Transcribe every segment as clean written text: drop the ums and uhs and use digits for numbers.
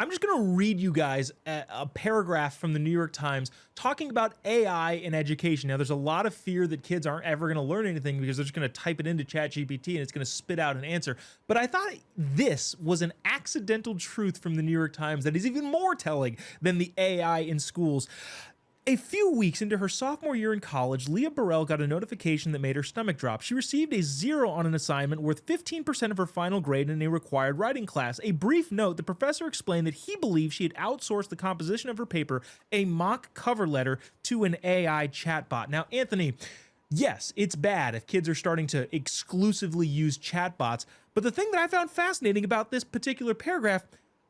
I'm just going to read you guys a paragraph from the New York Times talking about AI in education. Now, there's a lot of fear that kids aren't ever going to learn anything because they're just going to type it into ChatGPT and it's going to spit out an answer. But I thought this was an accidental truth from the New York Times that is even more telling than the AI in schools. A few weeks into her sophomore year in college, Leah Burrell got a notification that made her stomach drop. She received a 0 on an assignment worth 15% of her final grade in a required writing class. A brief note, the professor explained that he believed she had outsourced the composition of her paper, a mock cover letter, to an AI chatbot. Now, Anthony, yes, it's bad if kids are starting to exclusively use chatbots, but the thing that I found fascinating about this particular paragraph,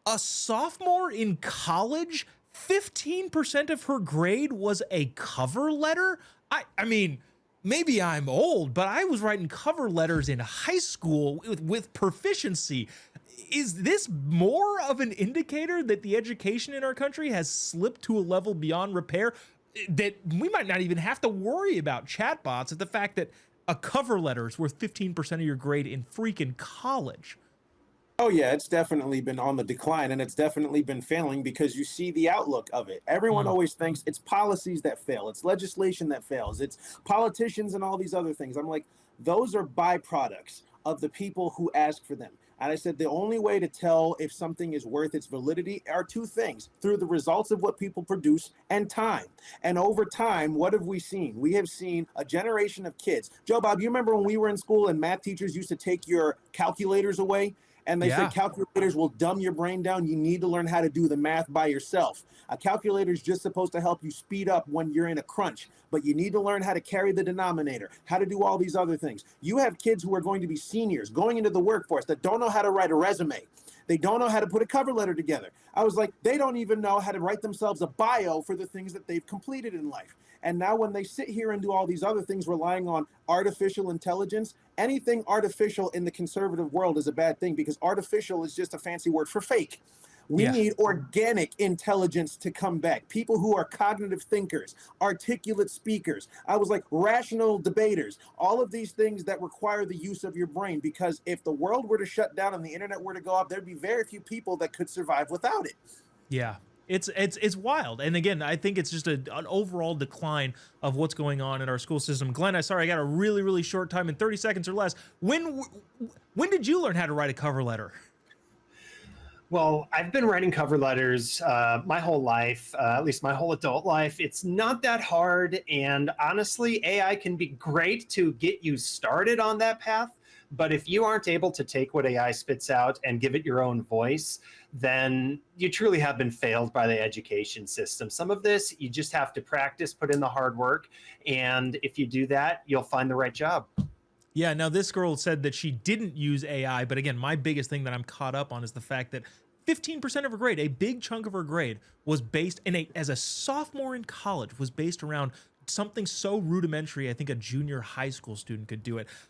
a sophomore in college, 15% of her grade was a cover letter? I mean, maybe I'm old, but I was writing cover letters in high school with proficiency. Is this more of an indicator that the education in our country has slipped to a level beyond repair? That we might not even have to worry about chatbots at the fact that a cover letter is worth 15% of your grade in freaking college. Oh yeah, it's definitely been on the decline and it's definitely been failing because you see the outlook of it. Everyone Mm. always thinks it's policies that fail, it's legislation that fails, it's politicians and all these other things. I'm like, those are byproducts of the people who ask for them. And I said the only way to tell if something is worth its validity are two things: through the results of what people produce and time. And over time, what have we seen? We have seen a generation of kids. Jobob, you remember when we were in school and math teachers used to take your calculators away? And they said Yeah. calculators will dumb your brain down. You need to learn how to do the math by yourself. A calculator is just supposed to help you speed up when you're in a crunch, but you need to learn how to carry the denominator, how to do all these other things. You have kids who are going to be seniors going into the workforce that don't know how to write a resume. They don't know how to put a cover letter together. I was like, they don't even know how to write themselves a bio for the things that they've completed in life. And now when they sit here and do all these other things relying on artificial intelligence, anything artificial in the conservative world is a bad thing because artificial is just a fancy word for fake. We Yeah. need organic intelligence to come back. People who are cognitive thinkers, articulate speakers. I was like rational debaters, all of these things that require the use of your brain, because if the world were to shut down and the internet were to go up, there'd be very few people that could survive without it. Yeah. It's wild. And again, I think it's just an overall decline of what's going on in our school system. Glenn, I got a really, really short time in 30 seconds or less. When did you learn how to write a cover letter? Well, I've been writing cover letters my whole life, at least my whole adult life. It's not that hard. And honestly, AI can be great to get you started on that path. But if you aren't able to take what AI spits out and give it your own voice, then you truly have been failed by the education system. Some of this, you just have to practice, put in the hard work. And if you do that, you'll find the right job. Yeah, now this girl said that she didn't use AI, but again, my biggest thing that I'm caught up on is the fact that 15% of her grade, a big chunk of her grade, was based as a sophomore in college, was based around something so rudimentary. I think a junior high school student could do it.